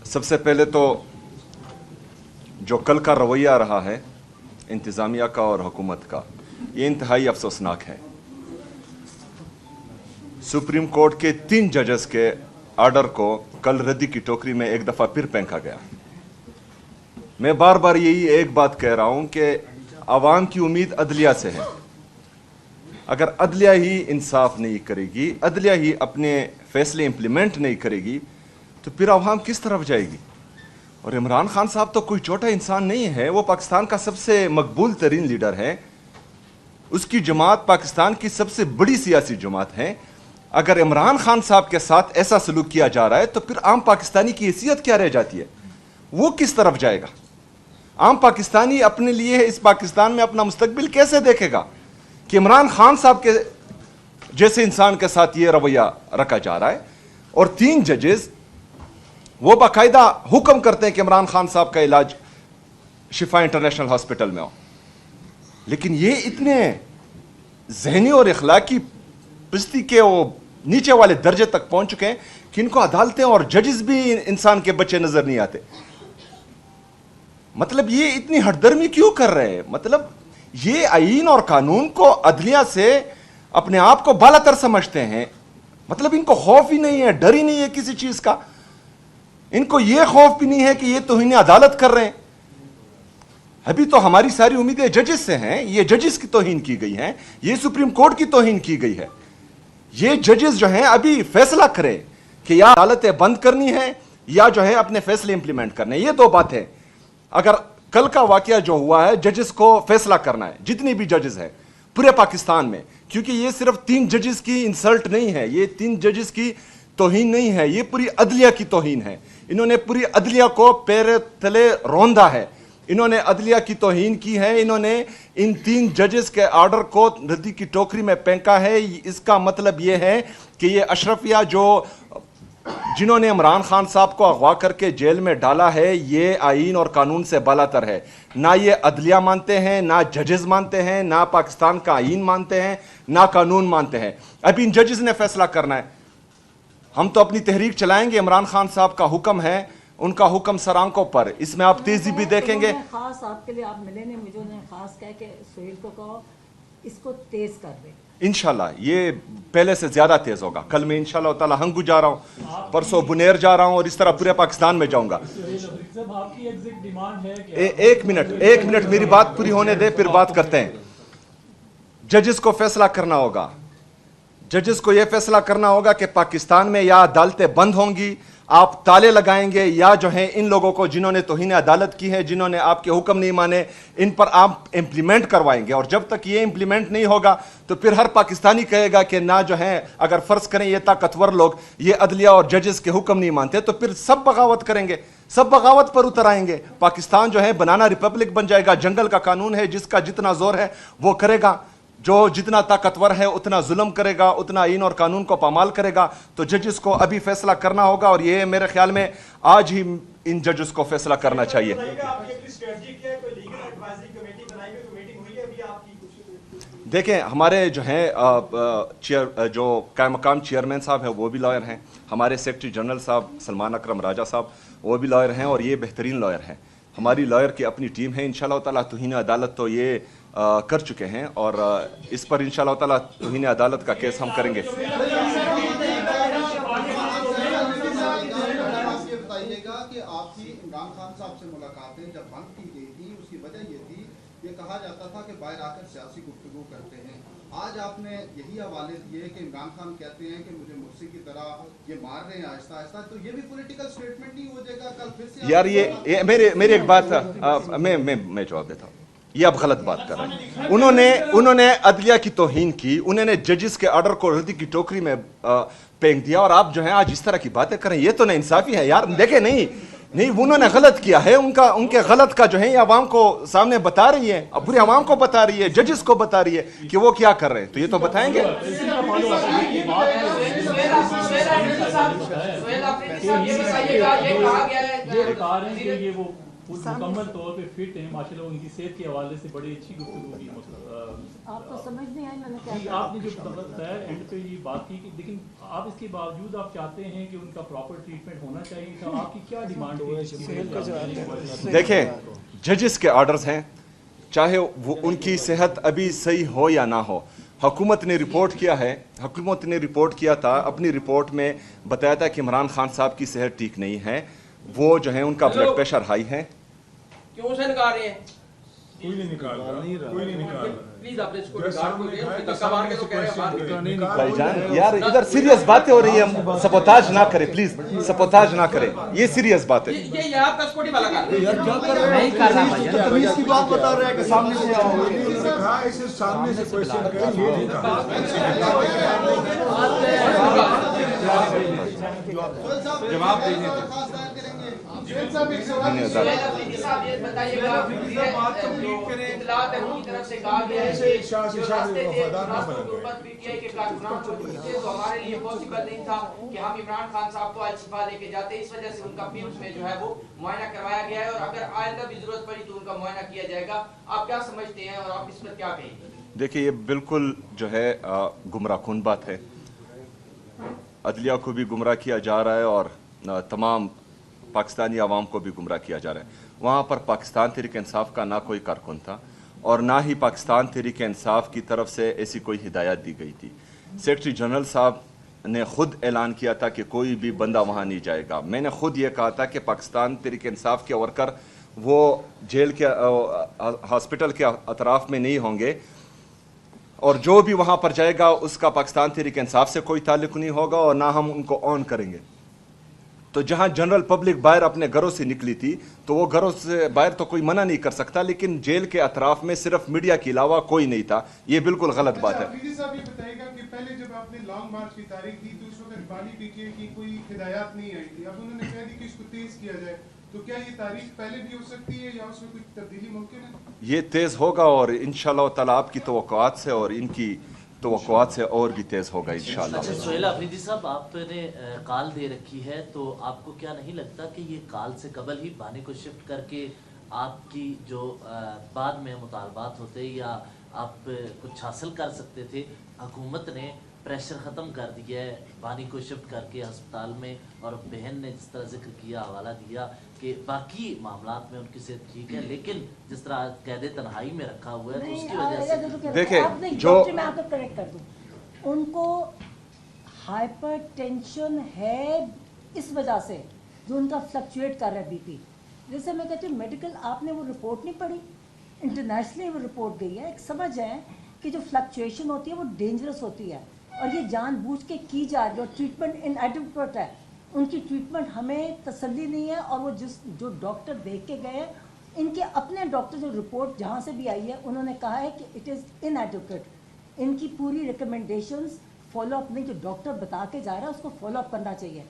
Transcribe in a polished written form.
सबसे पहले तो जो कल का रवैया रहा है इंतज़ामिया का और हुकूमत का, ये इंतहाई अफसोसनाक है। सुप्रीम कोर्ट के 3 जजेस के आर्डर को कल रद्दी की टोकरी में एक दफ़ा फिर फेंका गया। मैं बार बार यही एक बात कह रहा हूं कि आवाम की उम्मीद अदलिया से है। अगर अदलिया ही इंसाफ नहीं करेगी, अदलिया ही अपने फैसले इंप्लीमेंट नहीं करेगी, तो फिर आवाम किस तरफ जाएगी? और इमरान खान साहब तो कोई छोटा इंसान नहीं है, वो पाकिस्तान का सबसे मकबूल तरीन लीडर है। उसकी जमात पाकिस्तान की सबसे बड़ी सियासी जमात है। अगर इमरान खान साहब के साथ ऐसा सलूक किया जा रहा है तो फिर आम पाकिस्तानी की हैसियत क्या रह जाती है? वो किस तरफ जाएगा? आम पाकिस्तानी अपने लिए इस पाकिस्तान में अपना मुस्तकबिल कैसे देखेगा कि इमरान खान साहब के जैसे इंसान के साथ ये रवैया रखा जा रहा है? और 3 जजेस वो बाकायदा हुक्म करते हैं कि इमरान खान साहब का इलाज शिफा इंटरनेशनल हॉस्पिटल में हो, लेकिन ये इतने जहनी और इखलाकी पिस्ती के वो नीचे वाले दर्जे तक पहुंच चुके हैं कि इनको अदालतें और जजेस भी इंसान के बच्चे नजर नहीं आते। मतलब ये इतनी हटदर्मी क्यों कर रहे हैं? मतलब ये आईन और कानून को अदलिया से अपने आप को बालातर समझते हैं। मतलब इनको खौफ ही नहीं है, डर ही नहीं है किसी चीज का। इनको ये खौफ भी नहीं है कि ये तौहीन अदालत कर रहे हैं। अभी तो हमारी सारी उम्मीदें जजेस से हैं। ये जजेस की तौहीन की गई है, ये सुप्रीम कोर्ट की तौहीन की गई है। ये जजेस जो हैं अभी फैसला करें कि या अदालतें बंद करनी है या जो है अपने फैसले इंप्लीमेंट करने। ये 2 बातें। अगर कल का वाकया जो हुआ है, जजेस को फैसला करना है, जितनी भी जजेस हैं पूरे पाकिस्तान में, क्योंकि ये सिर्फ 3 जजेस की इंसल्ट नहीं है, ये 3 जजेस की तौहीन नहीं है, ये पूरी अदलिया की तौहीन है। इन्होंने पूरी अदलिया को पैर तले रौंदा है, इन्होंने अदलिया की तौहीन की है। इन्होंने इन 3 जजेस के आर्डर को रद्दी की टोकरी में फेंका है। इसका मतलब यह है कि ये अशरफिया जिन्होंने इमरान खान साहब को अगवा करके जेल में डाला है, ये आईन और कानून से बालातर है। ना ये अदलिया मानते हैं, ना जजेस मानते हैं, ना पाकिस्तान का आईन मानते हैं, ना कानून मानते हैं। अभी इन जजेस ने फैसला करना है। हम तो अपनी तहरीक चलाएंगे, इमरान खान साहब का हुक्म है, उनका हुक्म सरांकों पर। इसमें आप तेजी भी देखेंगे। खास आपके लिए आप मिले ने, मुझे खास कह के सुहेल को कहो इसको तेज कर दे। इंशाल्लाह ये पहले से ज्यादा तेज होगा। कल मैं इंशाल्लाह ताला हंगू जा रहा हूँ, परसों बुनेर जा रहा हूँ और इस तरह पूरे पाकिस्तान में जाऊंगा। एक मिनट मेरी बात पूरी होने दे, फिर बात करते हैं। जजेस को फैसला करना होगा। जजेस को यह फैसला करना होगा कि पाकिस्तान में या अदालतें बंद होंगी, आप ताले लगाएंगे, या जो है इन लोगों को जिन्होंने तौहीन अदालत की है, जिन्होंने आपके हुक्म नहीं माने, इन पर आप इंप्लीमेंट करवाएंगे। और जब तक ये इंप्लीमेंट नहीं होगा तो फिर हर पाकिस्तानी कहेगा कि ना जो है, अगर फर्ज करें ये ताकतवर लोग ये अदलिया और जजेस के हुक्म नहीं मानते, तो फिर सब बगावत करेंगे, सब बगावत पर उतर आएंगे। पाकिस्तान जो है बनाना रिपब्लिक बन जाएगा। जंगल का कानून है, जिसका जितना जोर है वो करेगा, जो जितना ताकतवर है उतना जुल्म करेगा, उतना आईन और कानून को पामाल करेगा। तो जजेस को अभी फैसला करना होगा, और ये मेरे ख्याल में आज ही इन जजेस को फैसला करना चाहिए। देखें, हमारे जो हैं जो कायम मकाम चेयरमैन साहब हैं वो भी लॉयर हैं, हमारे सेक्रेटरी जनरल साहब सलमान अकरम राजा साहब वो भी लॉयर हैं, और ये बेहतरीन लॉयर हैं। हमारी लॉयर की अपनी टीम है। इंशाल्लाह ताला तौहीन अदालत तो ये कर चुके हैं, और इस पर इंशाल्लाह ताला तौहीन अदालत का केस हम करेंगे। बताइएगा कि आपकी इमरान खान साहब से मुलाकातें जब बंद की गई थी, उसकी वजह ये थी, ये कहा जाता था कि बाहर आकर सियासी गुफ्तगू करते हैं। आज आपने यही हवाले दिए कि इमरान खान कहते हैं कि मुझे मुर्सी की तरह ये मार रहे हैं आहिस्ता आहिस्ता, तो ये भी पॉलिटिकल स्टेटमेंट नहीं हो जाएगा कल फिर से? यार ये मेरी एक बात था, मैं जवाब देता हूँ। ये आप गलत बात कर रहे हैं। उन्होंने अदलिया की तौहीन की, उन्होंने जजेस के आर्डर को रद्दी की टोकरी में फेंक दिया, और आप जो है आज इस तरह की बातें करें, ये तो ना इंसाफी है यार। देखे नहीं उन्होंने गलत किया है, उनके गलत का जो है ये आवाम को सामने बता रही है, अब पूरी आवाम को बता रही है, जजेस को बता रही है कि वो क्या कर रहे हैं, तो ये तो बताएंगे। खुद मुकम्मल तौर पे फिट हैं माशाल्लाह, उनकी सेहत के हवाले से बड़ी अच्छी गुफ्तगू हुई। आपको समझ नहीं आई मैंने क्या जी, कहा? आपने जो बताया एंड पे ये बात की कि लेकिन आप इसके बावजूद आप चाहते हैं कि उनका प्रॉपर ट्रीटमेंट होना चाहिए था, आपकी क्या डिमांड थी? देखें, जजेस के ऑर्डर्स हैं, चाहे वो उनकी सेहत अभी सही हो या ना हो। हुकूमत ने रिपोर्ट किया है, हुकूमत ने रिपोर्ट किया था, अपनी रिपोर्ट में बताया था कि इमरान खान साहब की सेहत ठीक नहीं है, वो जो है उनका ब्लड प्रेशर हाई है। क्यों से निकाल रहे हैं? कोई नहीं निकाल रहा, कोई नहीं निकाल रहा। प्लीज आप इसको रिकॉर्ड को दें, फिर धक्का मार के तो कह रहे हैं बात भाईजान यार इधर सीरियस बातें हो रही है, सपोताज ना करें प्लीज, सपोताज ना करें, ये सीरियस बात है। ये आप कस्कोटी वाला कर रहे हैं। नहीं कर रहा भाई, तमीज की बात बता रहे हैं कि सामने से आओ। कहा इसे सामने से क्वेश्चन करें, ये नहीं कहा। जवाब देने खास दायर करेंगे। साहब ये बताइएगा, इत्तलात है उनकी तरफ से कहा गया है कि जो रास्ते थे रास्तों के ऊपर पीटीआई के प्लेटफॉर्म पर थे, तो हमारे लिए पॉसिबल नहीं था कि हम इमरान खान साहब को आज शिफा लेके जाते। इस वजह से उनका पीएम्स में जो है वो मुआयना करवाया गया है, और अगर आइंदा भी जरूरत पड़ी तो उनका मुआयना किया जाएगा। आप क्या समझते हैं और आप इस पर क्या कहेंगे? देखिए, ये बिल्कुल जो है गुमराहकुन बात है। अदलिया को भी गुमराह किया जा रहा है और तमाम पाकिस्तानी आवाम को भी गुमराह किया जा रहा है। वहाँ पर पाकिस्तान तहरीक इंसाफ का ना कोई कारकुन था और ना ही पाकिस्तान तहरीक इंसाफ की तरफ से ऐसी कोई हिदायत दी गई थी। सेक्रेटरी जनरल साहब ने खुद ऐलान किया था कि कोई भी बंदा वहाँ नहीं जाएगा। मैंने खुद ये कहा था कि पाकिस्तान तहरीक इंसाफ के वर्कर वो जेल के हॉस्पिटल के अतराफ में नहीं होंगे, और जो भी वहाँ पर जाएगा उसका पाकिस्तान तहरीक इंसाफ से कोई ताल्लुक नहीं होगा और ना हम उनको ऑन करेंगे। तो जहां जनरल पब्लिक बाहर अपने घरों से निकली थी तो वो घरों से बाहर तो कोई मना नहीं कर सकता, लेकिन जेल के अतराफ में सिर्फ मीडिया के अलावा कोई नहीं था। ये बिल्कुल गलत बात है। साहब ये बताइएगा कि पहले जब आपने लॉन्ग मार्च की तारीख दी तो उस वक्त बानी पीटीआई की कोई हिदायत नहीं आई थी, अब उन्होंने कह दी कि इसको तेज किया जाए, तो क्या ये तारीख पहले भी हो सकती है या उसमें कोई तब्दीली मुमकिन है? ये तेज होगा और इंशाल्लाह ताला आपकी तवक्कुआत से और इनकी तवक्कुआत से और भी तेज होगा इंशाल्लाह। अच्छा सोहेल अफरीदी साहब, आपने कॉल दे रखी है, तो आपको क्या नहीं लगता कि ये कॉल से कबल ही बानी को शिफ्ट करके आपकी जो बाद में मुतालबात होते या आप कुछ हासिल कर सकते थे? हुकूमत ने प्रेशर ख़त्म कर दिया है बानी को शिफ्ट करके अस्पताल में, और बहन ने जिस तरह जिक्र किया, हवाला दिया कि बाकी मामलात में उनकी सेहत ठीक है, लेकिन जिस तरह कैद तन्हाई में रखा हुआ है तो उसकी वजह से देखिए जो मैं आपको करेक्ट कर दूं, उनको हाइपरटेंशन है इस वजह से जो उनका फ्लक्चुएट कर रहा है बीपी। जैसे मैं कहती हूँ मेडिकल, आपने वो रिपोर्ट नहीं पढ़ी, इंटरनेशनली वो रिपोर्ट गई है। एक समझ है कि जो फ्लक्चुएशन होती है वो डेंजरस होती है और ये जानबूझ के की जा रही है, और ट्रीटमेंट इनएडिक्वेट है। उनकी ट्रीटमेंट हमें तसल्ली नहीं है, और वो जो डॉक्टर देख के गए हैं, इनके अपने डॉक्टर जो रिपोर्ट जहाँ से भी आई है उन्होंने कहा है कि इट इज़ इनएडिक्वेट। इनकी पूरी रिकमेंडेशंस फॉलो अप नहीं, जो डॉक्टर बता के जा रहा है उसको फॉलो अप करना चाहिए।